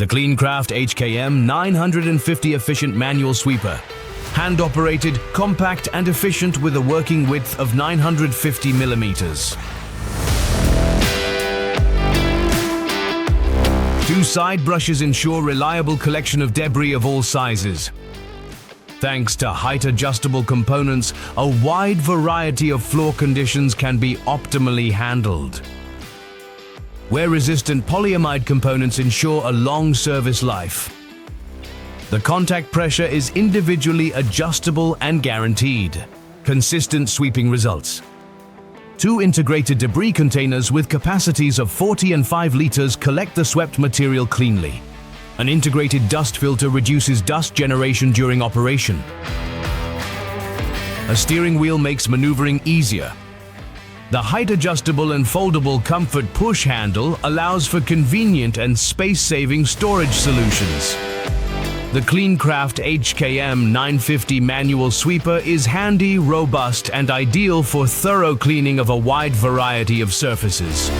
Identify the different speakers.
Speaker 1: The CleanCraft HKM 950 efficient manual sweeper. Hand-operated, compact and efficient with a working width of 950 millimeters. Two side brushes ensure reliable collection of debris of all sizes. Thanks to height-adjustable components, a wide variety of floor conditions can be optimally handled. Wear-resistant polyamide components ensure a long service life. The contact pressure is individually adjustable and guaranteed. Consistent sweeping results. Two integrated debris containers with capacities of 40 and 5 liters collect the swept material cleanly. An integrated dust filter reduces dust generation during operation. A steering wheel makes maneuvering easier. The height-adjustable and foldable comfort push handle allows for convenient and space-saving storage solutions. The CleanCraft HKM 950 manual sweeper is handy, robust, and ideal for thorough cleaning of a wide variety of surfaces.